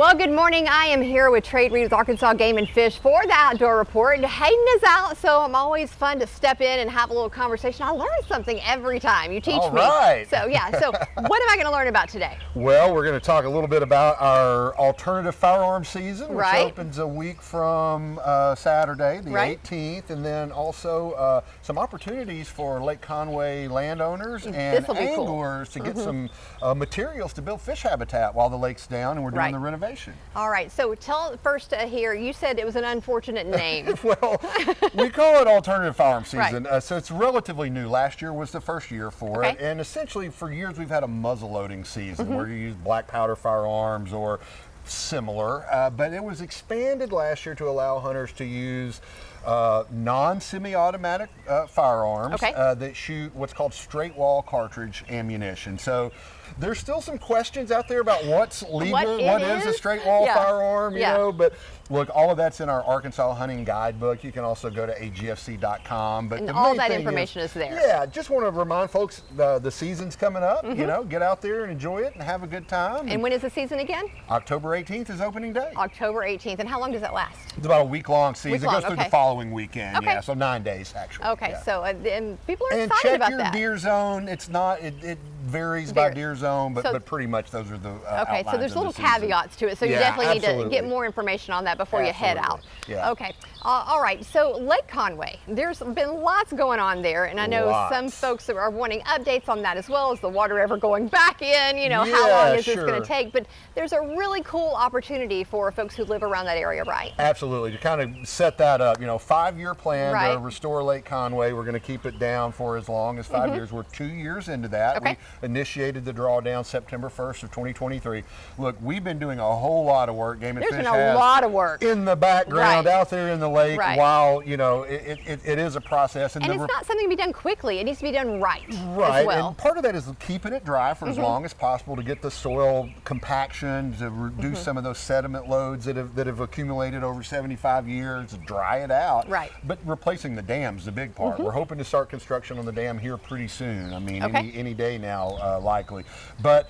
Well, good morning. I am here with Trey Reid with Arkansas Game and Fish for the Outdoor Report. Hayden is out, so I'm always fun to step in and have a little conversation. I learn something every time you teach All me. right. So yeah, so what am I going to learn about today? Well, we're going to talk a little bit about our alternative firearm season, which Right. opens a week from Saturday, the Right. 18th, and then also some opportunities for Lake Conway landowners and This'll be cool. anglers to get some materials to build fish habitat while the lake's down and we're doing Right. the renovation. All right, so tell first here, you said it was an unfortunate name. Well, we call it alternative firearm Right. season, so it's relatively new. Last year was the first year for it, Okay. and essentially for years we've had a muzzle loading season where you use black powder firearms or similar, but it was expanded last year to allow hunters to use non-semi-automatic firearms Okay. that shoot what's called straight wall cartridge ammunition. So there's still some questions out there about what's legal, what is a straight wall Yeah. firearm, you Yeah. know, but look, all of that's in our Arkansas hunting guidebook. You can also go to agfc.com. But And the all main that thing information is there. Yeah, just want to remind folks the season's coming up. You know, get out there and enjoy it and have a good time. And when is the season again? October 18th is opening day. October 18th. And how long does that last? It's about a week-long season. Week-long, It goes through okay. the following weekend. Okay. Yeah, so 9 days actually. Okay, yeah. so and people are And excited check about your that. deer zone. It's not. It varies by Deer. deer zone, but So- but pretty much those are the Okay, so outlines there's of the little season. caveats to it, so you Yeah, definitely need to absolutely. get more information on that before you head out. Absolutely, yeah. Okay, all right, so Lake Conway, there's been lots going on there, and I know some Lots. folks are wanting updates on that as well. Is the water ever going back in? You know, how Yeah, long is this going sure. to take? But there's a really cool opportunity for folks who live around that area, right? Absolutely, to kind of set that up, 5-year plan Right. to restore Lake Conway. We're going to keep it down for as long as 5 years. We're 2 years into that. Okay. We initiated the drawdown September 1st of 2023. Look, we've been doing a whole lot of work. Game and There's Fish been a has lot of work. in the background Right. out there in the lake Right. while, it is a process. And it's not something to be done quickly. It needs to be done right Right, as well. and part of that is keeping it dry for as long as possible to get the soil compaction, to reduce some of those sediment loads that have accumulated over 75 years, dry it out. Right. But replacing the dam's the big part. We're hoping to start construction on the dam here pretty soon. I mean, Okay. any day now, likely. But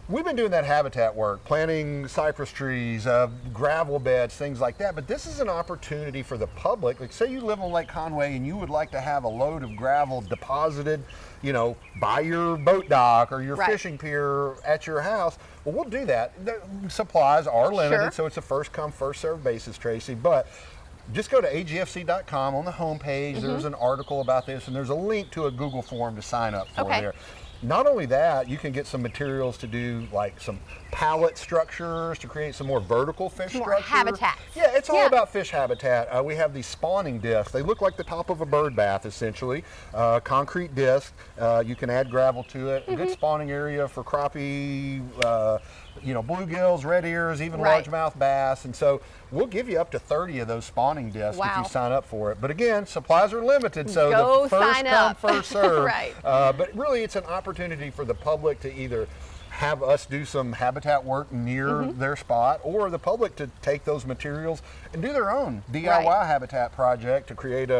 we've been doing that habitat work, planting cypress trees, gravel beds, things like that. But this is an opportunity for the public. Like, say you live on Lake Conway and you would like to have a load of gravel deposited, by your boat dock or your Right. fishing pier at your house. Well, we'll do that. The supplies are limited, Sure. so it's a first come, first served basis, Tracy. But just go to agfc.com. On the homepage, there's an article about this, and there's a link to a Google form to sign up for Okay. there. Not only that, you can get some materials to do like some pallet structures to create some more vertical fish More structure. habitats. Yeah, it's all Yeah. about fish habitat. We have these spawning discs. They look like the top of a bird bath, essentially. Concrete disc. You can add gravel to it. A good spawning area for crappie, bluegills, red ears, even Right. largemouth bass. And so we'll give you up to 30 of those spawning discs if Wow. you sign up for it. But again, supplies are limited, so Go the first sign come, up. first serve. Right. But really, it's an opportunity for the public to either have us do some habitat work near their spot, or the public to take those materials and do their own DIY Right. habitat project to create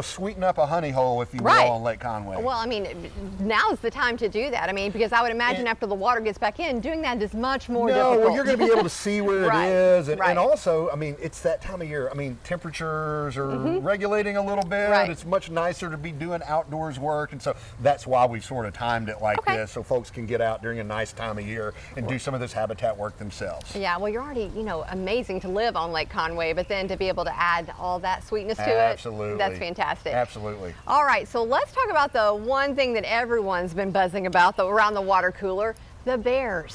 sweeten up a honey hole, if you will, Right. on Lake Conway. Well, I mean, now's the time to do that. I mean, because I would imagine after the water gets back in, doing that is much more difficult. Well, you're going to be able to see where Right, it is, and, right. and also, I mean, it's that time of year. I mean, temperatures are regulating a little bit. Right. It's much nicer to be doing outdoors work, and so that's why we've sort of timed it like Okay. this, so folks can get out during a nice time of year and do some of this habitat work themselves. Yeah, well, you're already, amazing to live on Lake Conway, but then to be able to add all that sweetness to Absolutely. it, that's fantastic. Absolutely. All right, so let's talk about the one thing that everyone's been buzzing about around the water cooler, the bears.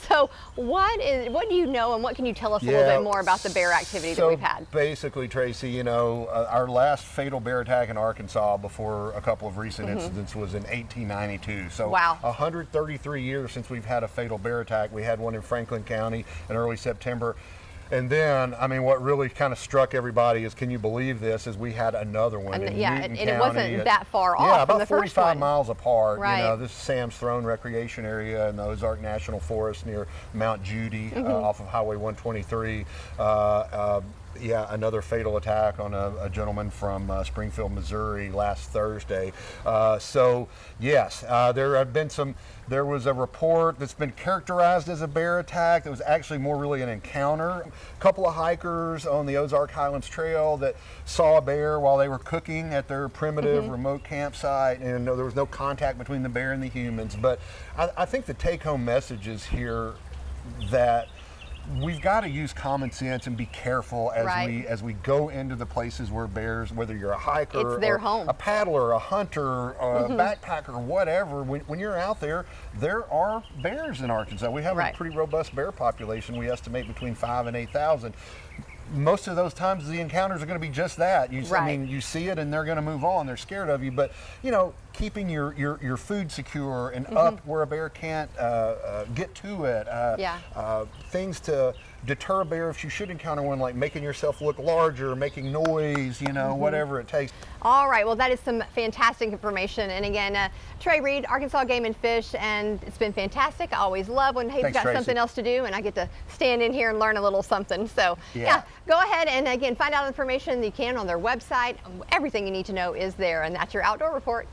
So what do you know, and what can you tell us a little bit more about the bear activity that we've had? Basically, Tracy, our last fatal bear attack in Arkansas before a couple of recent incidents was in 1892. So Wow. 133 years since we've had a fatal bear attack. We had one in Franklin County in early September. And then, I mean, what really kind of struck everybody is, can you believe this, is we had another one in Yeah, Newton and it County. wasn't that far off Yeah, from about the first 45 one. miles apart. Right. This is Sam's Throne Recreation Area in the Ozark National Forest near Mount Judy off of Highway 123. another fatal attack on a gentleman from Springfield, Missouri last Thursday. So yes, there was a report that's been characterized as a bear attack. That was actually more really an encounter. A couple of hikers on the Ozark Highlands Trail that saw a bear while they were cooking at their primitive remote campsite, and there was no contact between the bear and the humans. But I think the take-home message is here that we've got to use common sense and be careful as we go into the places where bears, whether you're a hiker, it's their or home. a paddler, a hunter, a backpacker, whatever. When you're out there are bears in Arkansas. We have a pretty robust bear population. We estimate between 5,000 and 8,000. Most of those times the encounters are going to be just that. I mean, you see it and they're going to move on. They're scared of you, but keeping your food secure and up where a bear can't get to it. Things to deter a bear if you should encounter one, like making yourself look larger, making noise, whatever it takes. All right, well, that is some fantastic information. And again, Trey Reid, Arkansas Game and Fish, and it's been fantastic. I always love when he's got something else to do and I get to stand in here and learn a little something. So yeah, go ahead and again, find out information you can on their website. Everything you need to know is there, and that's your Outdoor Report.